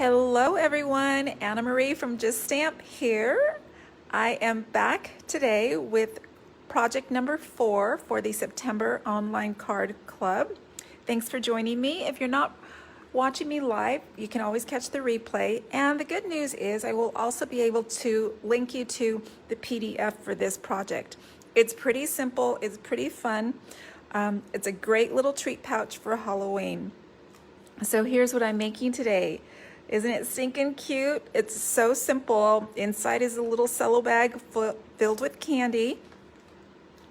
Hello everyone, Anna Marie from Just Stamp here. I am back today with project number 4 for the September Online Card Club. Thanks for joining me. If you're not watching me live, you can always catch the replay. And the good news is I will also be able to link you to the PDF for this project. It's pretty simple, it's pretty fun. It's a great little treat pouch for Halloween. So here's what I'm making today. Isn't it stinking cute? It's so simple. Inside is a little cello bag filled with candy.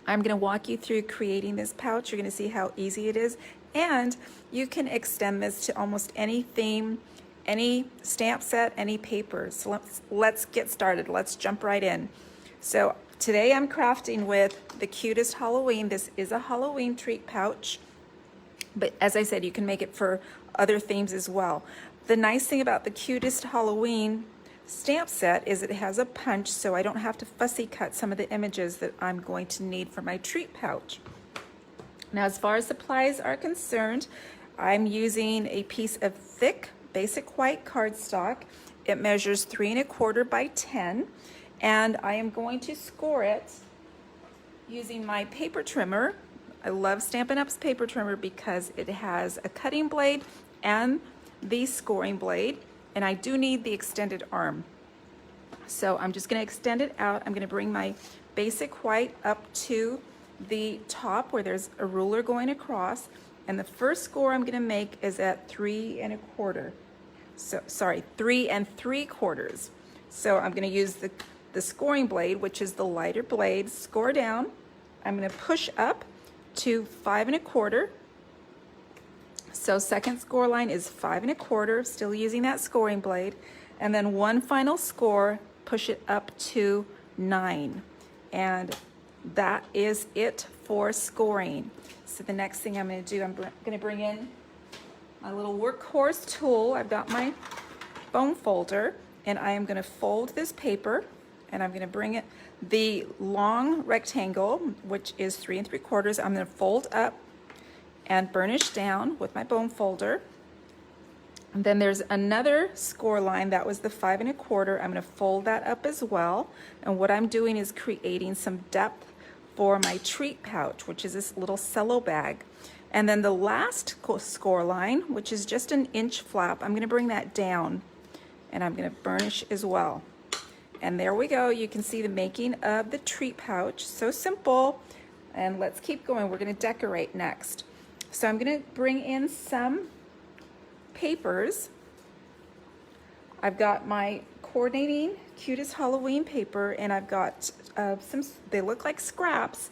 I'm going to walk you through creating this pouch. You're going to see how easy it is. And you can extend this to almost any theme, any stamp set, any paper. So let's get started. Let's jump right in. So today I'm crafting with the cutest Halloween. This is a Halloween treat pouch. But as I said, you can make it for other themes as well. The nice thing about the cutest Halloween stamp set is it has a punch, so I don't have to fussy cut some of the images that I'm going to need for my treat pouch. Now, as far as supplies are concerned, I'm using a piece of thick basic white cardstock. It measures 3 1/4 by 10, and I am going to score it using my paper trimmer. I love Stampin' Up's paper trimmer because it has a cutting blade and the scoring blade, and I do need the extended arm. So I'm just going to extend it out. I'm going to bring my basic white up to the top where there's a ruler going across, and the first score I'm going to make is at 3 1/4. So sorry, 3 3/4. So I'm going to use the scoring blade, which is the lighter blade, score down. I'm going to push up to 5 1/4. So second score line is 5 1/4, still using that scoring blade, and then one final score, push it up to 9, and that is it for scoring. So the next thing I'm going to do, I'm going to bring in my little workhorse tool. I've got my foam folder, and I am going to fold this paper, and I'm going to bring it the long rectangle, which is 3 3/4. I'm going to fold up and burnish down with my bone folder. And then there's another score line, that was the 5 1/4. I'm going to fold that up as well. And what I'm doing is creating some depth for my treat pouch, which is this little cello bag. And then the last score line, which is just an inch flap, I'm going to bring that down and I'm going to burnish as well. And there we go. You can see the making of the treat pouch. So simple. And let's keep going. We're going to decorate next. So I'm going to bring in some papers. I've got my coordinating cutest Halloween paper, and I've got some, they look like scraps.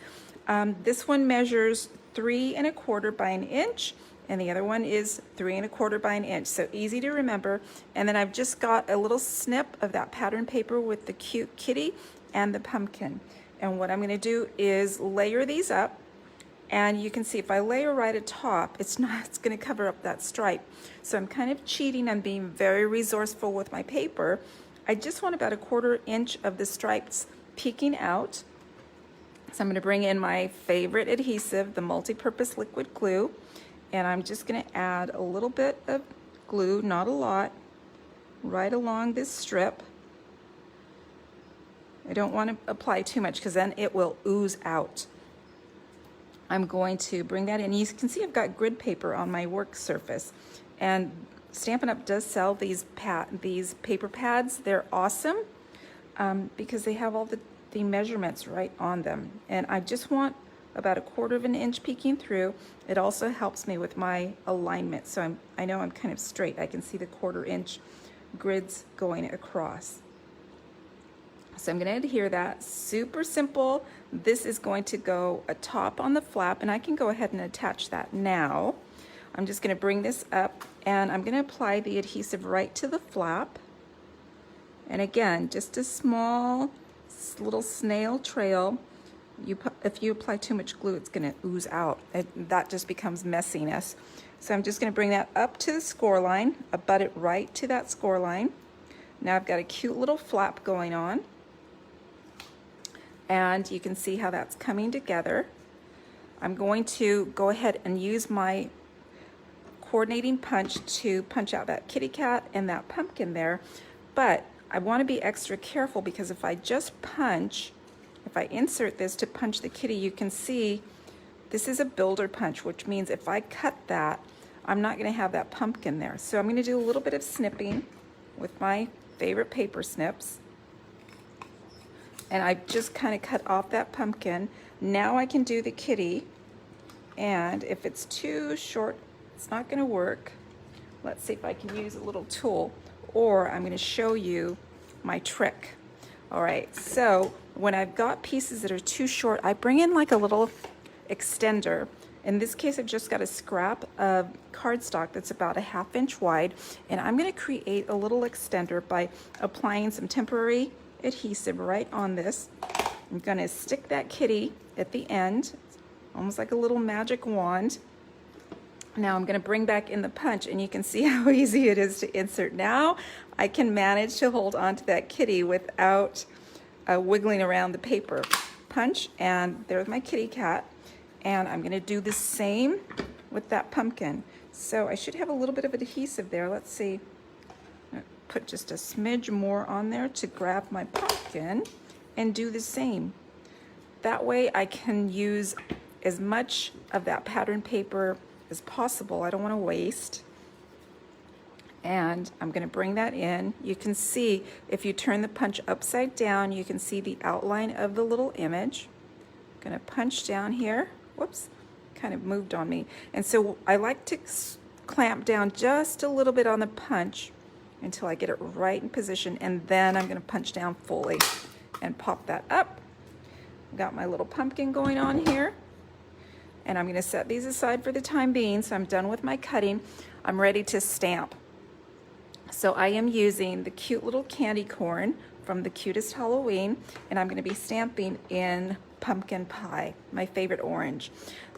This one measures 3 1/4 by 1 inch, and the other one is 3 1/4 by 1 inch. So easy to remember. And then I've just got a little snip of that pattern paper with the cute kitty and the pumpkin. And what I'm going to do is layer these up. And you can see if I layer right atop, it's going to cover up that stripe. So I'm kind of cheating. I'm being very resourceful with my paper. I just want about 1/4 inch of the stripes peeking out. So I'm going to bring in my favorite adhesive, the multi-purpose liquid glue. And I'm just going to add a little bit of glue, not a lot, right along this strip. I don't want to apply too much because then it will ooze out. I'm going to bring that in. You can see I've got grid paper on my work surface, and Stampin' Up does sell these paper pads. They're awesome because they have all the measurements right on them. And I just want about 1/4 inch peeking through. It also helps me with my alignment, so I know I'm kind of straight. I can see the 1/4 inch grids going across. So I'm going to adhere that. Super simple. This is going to go atop on the flap, and I can go ahead and attach that now. I'm just going to bring this up, and I'm going to apply the adhesive right to the flap. And again, just a small little snail trail. If you apply too much glue, it's going to ooze out. That just becomes messiness. So I'm just going to bring that up to the score line, abut it right to that score line. Now I've got a cute little flap going on. And you can see how that's coming together. I'm going to go ahead and use my coordinating punch to punch out that kitty cat and that pumpkin there. But I want to be extra careful because if I just punch, if I insert this to punch the kitty, you can see this is a builder punch, which means if I cut that, I'm not going to have that pumpkin there. So I'm going to do a little bit of snipping with my favorite paper snips. And I just kind of cut off that pumpkin. Now I can do the kitty. And if it's too short, it's not going to work. Let's see if I can use a little tool, or I'm going to show you my trick. All right, so when I've got pieces that are too short, I bring in like a little extender. In this case, I've just got a scrap of cardstock that's about a 1/2 inch wide, and I'm going to create a little extender by applying some temporary adhesive right on this. I'm going to stick that kitty at the end, almost like a little magic wand. Now I'm going to bring back in the punch, and you can see how easy it is to insert. Now I can manage to hold on to that kitty without wiggling around the paper. Punch, and there's my kitty cat. And I'm going to do the same with that pumpkin. So I should have a little bit of adhesive there. Let's see. Put just a smidge more on there to grab my pumpkin and do the same. That way I can use as much of that pattern paper as possible. I don't want to waste. And I'm going to bring that in. You can see if you turn the punch upside down, you can see the outline of the little image. I'm going to punch down here. Whoops, kind of moved on me. And so I like to clamp down just a little bit on the punch until I get it right in position, and then I'm going to punch down fully and pop that up. Got my little pumpkin going on here, and I'm going to set these aside for the time being. So I'm done with my cutting. I'm ready to stamp. So I am using the cute little candy corn from The Cutest Halloween, and I'm going to be stamping in pumpkin pie, my favorite orange.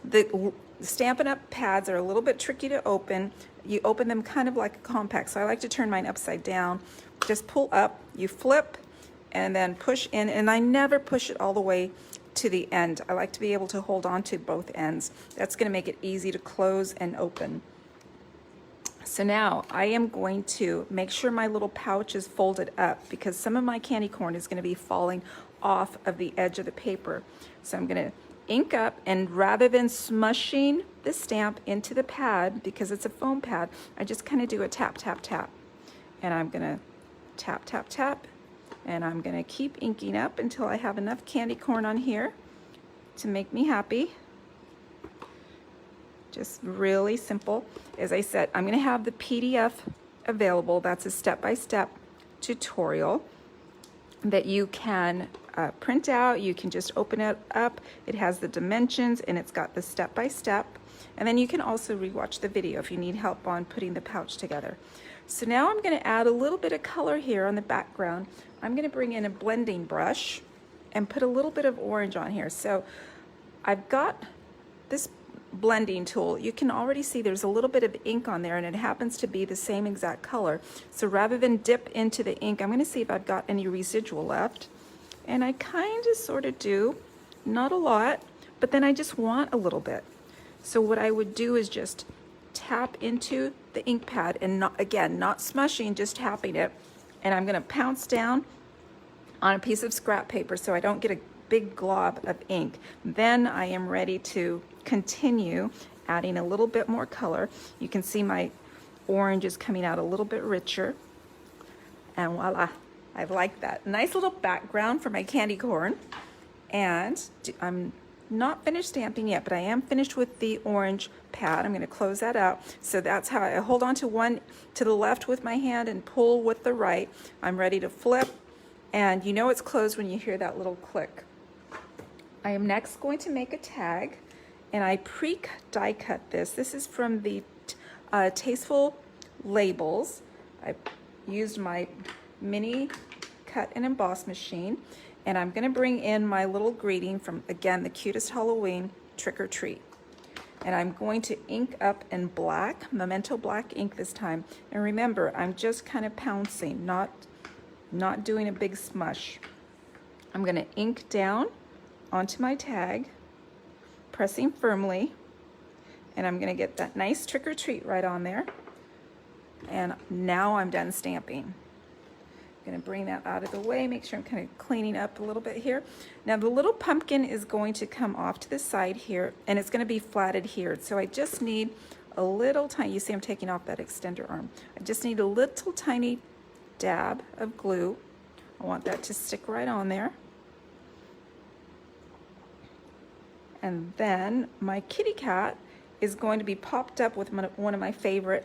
The Stampin' Up pads are a little bit tricky to open. You open them kind of like a compact, so I like to turn mine upside down. Just pull up, you flip, and then push in, and I never push it all the way to the end. I like to be able to hold on to both ends. That's going to make it easy to close and open. So now I am going to make sure my little pouch is folded up because some of my candy corn is going to be falling off of the edge of the paper. So I'm going to ink up, and rather than smushing the stamp into the pad, because it's a foam pad, I just kind of do a tap, tap, tap. And I'm going to tap, tap, tap, and I'm going to keep inking up until I have enough candy corn on here to make me happy. Just really simple. As I said, I'm going to have the PDF available. That's a step-by-step tutorial that you can print out. You can just open it up. It has the dimensions, and it's got the step-by-step. And then you can also rewatch the video if you need help on putting the pouch together. So now I'm going to add a little bit of color here on the background. I'm going to bring in a blending brush and put a little bit of orange on here. So I've got this blending tool. You can already see there's a little bit of ink on there, and it happens to be the same exact color. So rather than dip into the ink, I'm going to see if I've got any residual left. And I kind of sort of do, not a lot, but then I just want a little bit. So what I would do is just tap into the ink pad, and not, again, not smushing, just tapping it. And I'm going to pounce down on a piece of scrap paper so I don't get a big glob of ink. Then I am ready to continue adding a little bit more color. You can see my orange is coming out a little bit richer, and voila, I like that. Nice little background for my candy corn. And I'm not finished stamping yet, but I am finished with the orange pad. I'm going to close that out. So that's how I hold on to one to the left with my hand and pull with the right. I'm ready to flip, and you know it's closed when you hear that little click. I am next going to make a tag, and I die cut this. This is from the Tasteful Labels. I used my mini cut and emboss machine, and I'm going to bring in my little greeting from, again, The Cutest Halloween, Trick or Treat. And I'm going to ink up in black, Memento black ink this time. And remember, I'm just kind of pouncing, not doing a big smush. I'm going to ink down onto my tag, pressing firmly, And I'm gonna get that nice trick or treat right on there. And now I'm done stamping. I'm gonna bring that out of the way, make sure I'm kind of cleaning up a little bit here. Now the little pumpkin is going to come off to the side here, and it's gonna be flat adhered. So I just need a little tiny, you see I'm taking off that extender arm. I just need a little tiny dab of glue. I want that to stick right on there. And then my kitty cat is going to be popped up with one of my favorite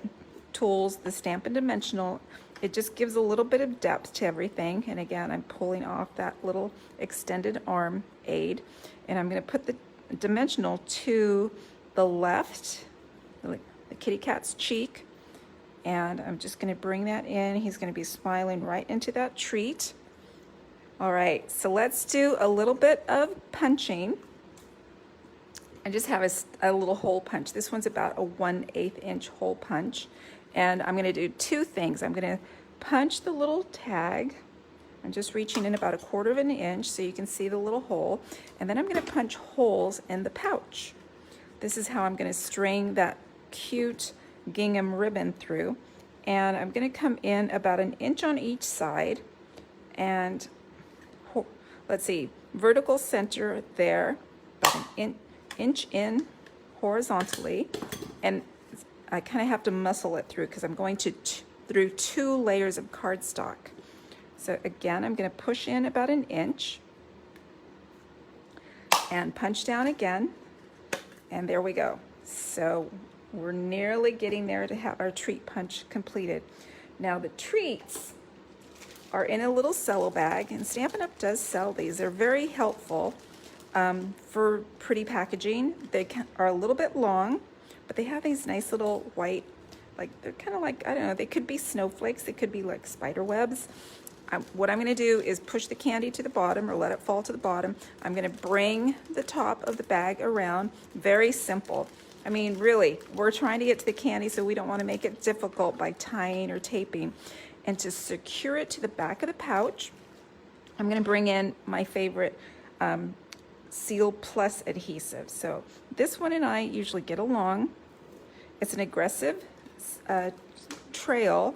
tools, the Stampin' Dimensional. It just gives a little bit of depth to everything. And again, I'm pulling off that little extended arm aid. And I'm gonna put the dimensional to the left, the kitty cat's cheek. And I'm just gonna bring that in. He's gonna be smiling right into that treat. All right, so let's do a little bit of punching. I just have a little hole punch. This one's about a 1/8 inch hole punch. And I'm gonna do two things. I'm gonna punch the little tag. I'm just reaching in about 1/4 of an inch so you can see the little hole. And then I'm gonna punch holes in the pouch. This is how I'm gonna string that cute gingham ribbon through. And I'm gonna come in about 1 inch on each side. And let's see, vertical center there, about an inch in horizontally. And I kind of have to muscle it through because I'm going to through 2 layers of cardstock. So again, I'm going to push in about 1 inch and punch down again. And there we go. So we're nearly getting there to have our treat punch completed. Now the treats are in a little cello bag, and Stampin' Up does sell these. They're very helpful for pretty packaging. They are a little bit long, but they have these nice little white, like they're kind of like, I don't know, they could be snowflakes, they could be like spider webs. What I'm gonna do is push the candy to the bottom or let it fall to the bottom. I'm gonna bring the top of the bag around. Very simple. I mean, really, we're trying to get to the candy, so we don't wanna make it difficult by tying or taping. And to secure it to the back of the pouch, I'm gonna bring in my favorite Seal Plus adhesive. So this one and I usually get along. It's an aggressive trail,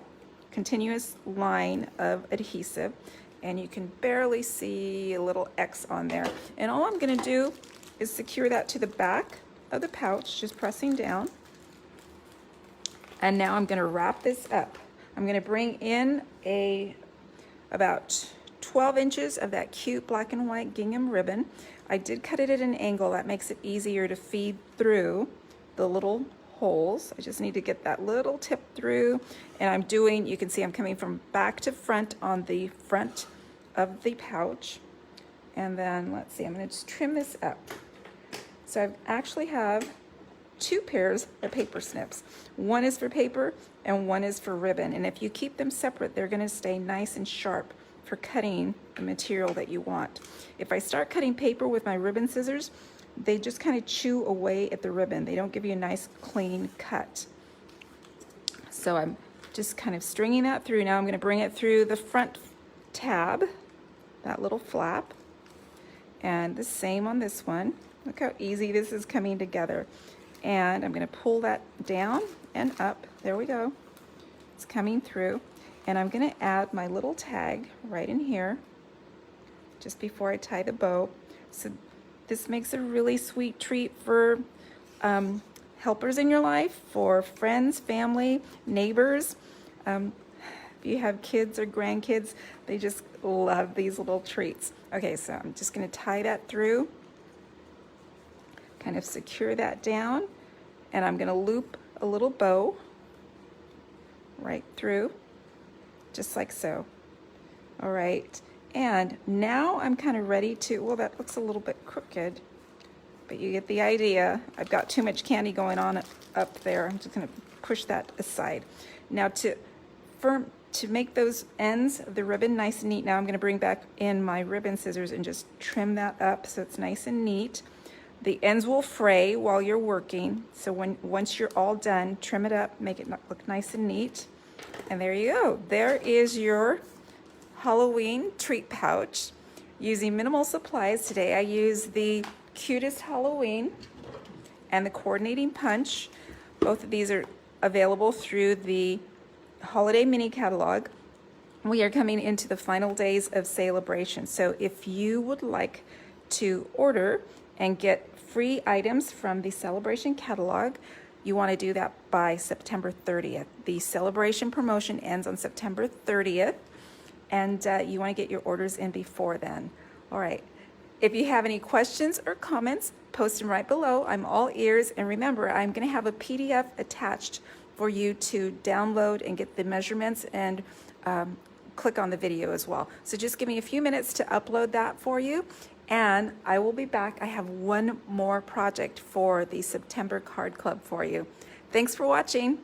continuous line of adhesive, and you can barely see a little X on there. And all I'm gonna do is secure that to the back of the pouch, just pressing down. And now I'm gonna wrap this up. I'm gonna bring in about 12 inches of that cute black and white gingham ribbon. I did cut it at an angle. That makes it easier to feed through the little holes. I just need to get that little tip through. And I'm doing, you can see I'm coming from back to front on the front of the pouch. And then let's see, I'm gonna just trim this up. So I actually have 2 pairs of paper snips. One is for paper and one is for ribbon. And if you keep them separate, they're gonna stay nice and sharp for cutting the material that you want. If I start cutting paper with my ribbon scissors, they just kind of chew away at the ribbon. They don't give you a nice clean cut. So I'm just kind of stringing that through. Now I'm gonna bring it through the front tab, that little flap, and the same on this one. Look how easy this is coming together. And I'm gonna pull that down and up. There we go. It's coming through. And I'm gonna add my little tag right in here, just before I tie the bow. So this makes a really sweet treat for helpers in your life, for friends, family, neighbors. If you have kids or grandkids, they just love these little treats. Okay, so I'm just gonna tie that through, kind of secure that down, and I'm gonna loop a little bow right through, just like so. All right, and now I'm kind of ready to, well, that looks a little bit crooked, but you get the idea. I've got too much candy going on up there. I'm just gonna push that aside. Now to make those ends of the ribbon nice and neat, now I'm gonna bring back in my ribbon scissors and just trim that up so it's nice and neat. The ends will fray while you're working, so once you're all done, trim it up, make it look nice and neat. And there you go. There is your Halloween treat pouch. Using minimal supplies today, I use the cutest Halloween, and the coordinating punch. Both of these are available through the holiday mini catalog. We are coming into the final days of celebration. So if you would like to order and get free items from the celebration catalog, you want to do that by September 30th. The celebration promotion ends on September 30th, and you want to get your orders in before then. All right. If you have any questions or comments, post them right below. I'm all ears. And remember, I'm going to have a PDF attached for you to download and get the measurements and click on the video as well. So just give me a few minutes to upload that for you, and I will be back. I have one more project for the September Card Club for you. Thanks for watching.